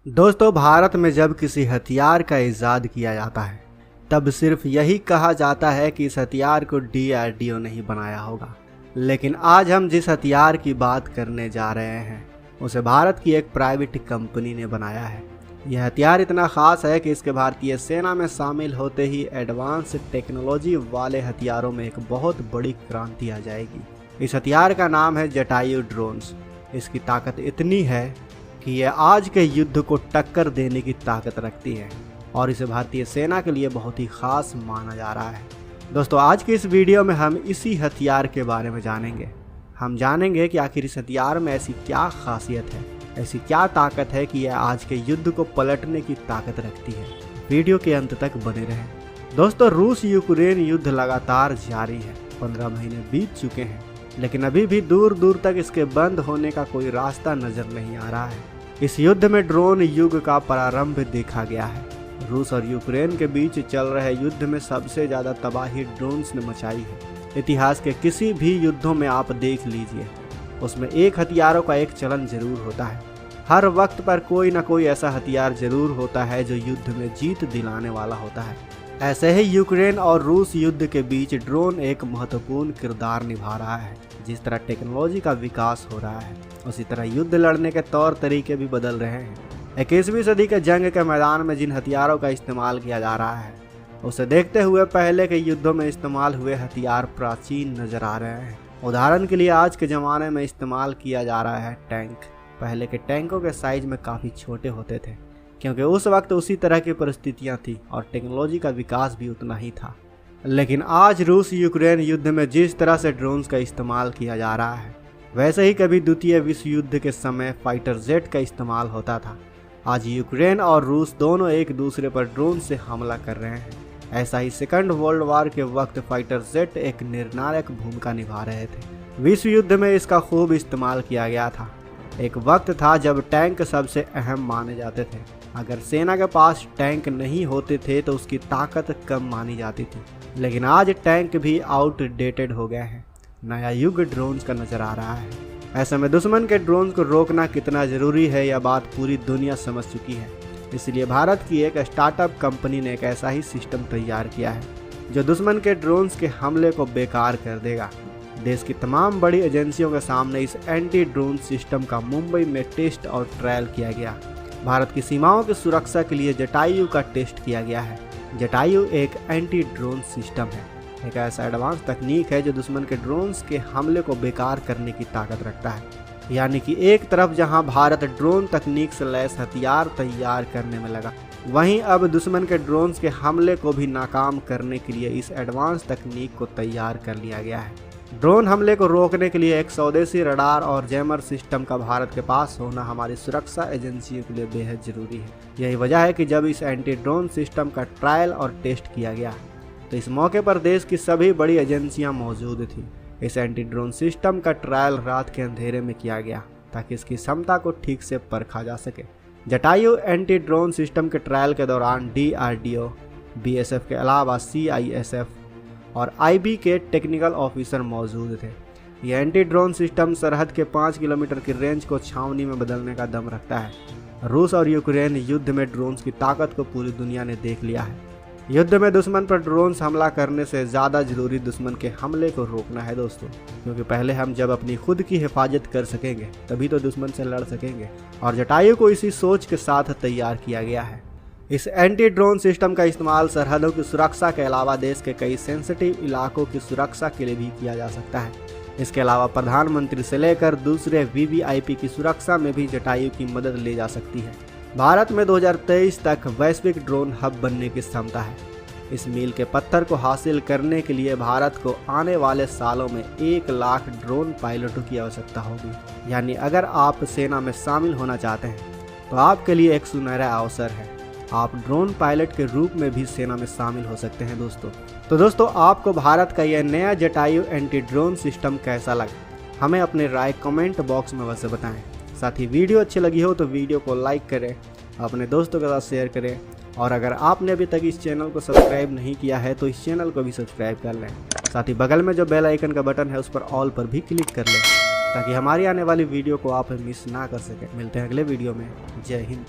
दोस्तों, भारत में जब किसी हथियार का इजाद किया जाता है तब सिर्फ यही कहा जाता है कि इस हथियार को डीआरडीओ नहीं बनाया होगा। लेकिन आज हम जिस हथियार की बात करने जा रहे हैं उसे भारत की एक प्राइवेट कंपनी ने बनाया है। यह हथियार इतना ख़ास है कि इसके भारतीय सेना में शामिल होते ही एडवांस टेक्नोलॉजी वाले हथियारों में एक बहुत बड़ी क्रांति आ जाएगी। इस हथियार का नाम है जटायु ड्रोन्स। इसकी ताकत इतनी है कि यह आज के युद्ध को टक्कर देने की ताकत रखती है और इसे भारतीय सेना के लिए बहुत ही खास माना जा रहा है। दोस्तों, आज की इस वीडियो में हम इसी हथियार के बारे में जानेंगे। हम जानेंगे कि आखिर इस हथियार में ऐसी क्या खासियत है, ऐसी क्या ताकत है कि यह आज के युद्ध को पलटने की ताकत रखती है। वीडियो के अंत तक बने रहें। दोस्तों, रूस यूक्रेन युद्ध लगातार जारी है। 15 महीने बीत चुके हैं, लेकिन अभी भी दूर दूर तक इसके बंद होने का कोई रास्ता नजर नहीं आ रहा है। इस युद्ध में ड्रोन युग का प्रारंभ देखा गया है। रूस और यूक्रेन के बीच चल रहे युद्ध में सबसे ज्यादा तबाही ड्रोन्स ने मचाई है। इतिहास के किसी भी युद्धों में आप देख लीजिए, उसमें एक हथियारों का एक चलन जरूर होता है। हर वक्त पर कोई ना कोई ऐसा हथियार जरूर होता है जो युद्ध में जीत दिलाने वाला होता है। ऐसे ही यूक्रेन और रूस युद्ध के बीच ड्रोन एक महत्वपूर्ण किरदार निभा रहा है। जिस तरह टेक्नोलॉजी का विकास हो रहा है, उसी तरह युद्ध लड़ने के तौर तरीके भी बदल रहे हैं। 21वीं सदी के जंग के मैदान में जिन हथियारों का इस्तेमाल किया जा रहा है, उसे देखते हुए पहले के युद्धों में इस्तेमाल हुए हथियार प्राचीन नजर आ रहे हैं। उदाहरण के लिए आज के ज़माने में इस्तेमाल किया जा रहा है टैंक। पहले के टैंकों के साइज में काफ़ी छोटे होते थे, क्योंकि उस वक्त उसी तरह की परिस्थितियां थी और टेक्नोलॉजी का विकास भी उतना ही था। लेकिन आज रूस यूक्रेन युद्ध में जिस तरह से ड्रोन्स का इस्तेमाल किया जा रहा है, वैसे ही कभी द्वितीय विश्व युद्ध के समय फाइटर जेट का इस्तेमाल होता था। आज यूक्रेन और रूस दोनों एक दूसरे पर ड्रोन से हमला कर रहे हैं। ऐसा ही सेकंड वर्ल्ड वॉर के वक्त फाइटर जेट एक निर्णायक भूमिका निभा रहे थे। विश्व युद्ध में इसका खूब इस्तेमाल किया गया था। एक वक्त था जब टैंक सबसे अहम माने जाते थे। अगर सेना के पास टैंक नहीं होते थे तो उसकी ताकत कम मानी जाती थी। लेकिन आज टैंक भी आउटडेटेड हो गए हैं। नया युग ड्रोन्स का नजर आ रहा है। ऐसे में दुश्मन के ड्रोन्स को रोकना कितना जरूरी है, यह बात पूरी दुनिया समझ चुकी है। इसलिए भारत की एक स्टार्टअप कंपनी ने एक ऐसा ही सिस्टम तैयार किया है जो दुश्मन के ड्रोन्स के हमले को बेकार कर देगा। देश की तमाम बड़ी एजेंसियों के सामने इस एंटी ड्रोन सिस्टम का मुंबई में टेस्ट और ट्रायल किया गया। भारत की सीमाओं की सुरक्षा के लिए जटायु का टेस्ट किया गया है। जटायु एक एंटी ड्रोन सिस्टम है, एक ऐसा एडवांस तकनीक है जो दुश्मन के ड्रोन्स के हमले को बेकार करने की ताकत रखता है। यानी कि एक तरफ जहां भारत ड्रोन तकनीक से लैस हथियार तैयार करने में लगा, वहीं अब दुश्मन के ड्रोन्स के हमले को भी नाकाम करने के लिए इस एडवांस तकनीक को तैयार कर लिया गया है। ड्रोन हमले को रोकने के लिए एक स्वदेशी रडार और जैमर सिस्टम का भारत के पास होना हमारी सुरक्षा एजेंसियों के लिए बेहद जरूरी है। यही वजह है कि जब इस एंटी ड्रोन सिस्टम का ट्रायल और टेस्ट किया गया तो इस मौके पर देश की सभी बड़ी एजेंसियां मौजूद थी। इस एंटी ड्रोन सिस्टम का ट्रायल रात के अंधेरे में किया गया ताकि इसकी क्षमता को ठीक से परखा जा सके। जटायु एंटी ड्रोन सिस्टम के ट्रायल के दौरान डीआरडीओ, बीएसएफ के अलावा सीआईएसएफ और आईबी के टेक्निकल ऑफिसर मौजूद थे। यह एंटी ड्रोन सिस्टम सरहद के 5 किलोमीटर की रेंज को छावनी में बदलने का दम रखता है। रूस और यूक्रेन युद्ध में ड्रोन्स की ताकत को पूरी दुनिया ने देख लिया है। युद्ध में दुश्मन पर ड्रोन्स हमला करने से ज़्यादा जरूरी दुश्मन के हमले को रोकना है दोस्तों, क्योंकि पहले हम जब अपनी खुद की हिफाजत कर सकेंगे तभी तो दुश्मन से लड़ सकेंगे। और जटायु को इसी सोच के साथ तैयार किया गया है। इस एंटी ड्रोन सिस्टम का इस्तेमाल सरहदों की सुरक्षा के अलावा देश के कई सेंसिटिव इलाकों की सुरक्षा के लिए भी किया जा सकता है। इसके अलावा प्रधानमंत्री से लेकर दूसरे वीवीआईपी की सुरक्षा में भी जटायु की मदद ली जा सकती है। भारत में 2023 तक वैश्विक ड्रोन हब बनने की क्षमता है। इस मील के पत्थर को हासिल करने के लिए भारत को आने वाले सालों में 1 लाख ड्रोन पायलटों की आवश्यकता होगी। यानी अगर आप सेना में शामिल होना चाहते हैं तो आपके लिए एक सुनहरा अवसर है। आप ड्रोन पायलट के रूप में भी सेना में शामिल हो सकते हैं दोस्तों। तो दोस्तों, आपको भारत का यह नया जटायु एंटी ड्रोन सिस्टम कैसा लगा, हमें अपने राय कमेंट बॉक्स में अवश्य बताएं। साथ ही वीडियो अच्छी लगी हो तो वीडियो को लाइक करें, अपने दोस्तों के साथ शेयर करें और अगर आपने अभी तक इस चैनल को सब्सक्राइब नहीं किया है तो इस चैनल को भी सब्सक्राइब कर लें। साथ ही बगल में जो बेल आइकन का बटन है उस पर ऑल पर भी क्लिक कर लें ताकि हमारी आने वाली वीडियो को आप मिस ना कर सकें। मिलते हैं अगले वीडियो में। जय हिंद।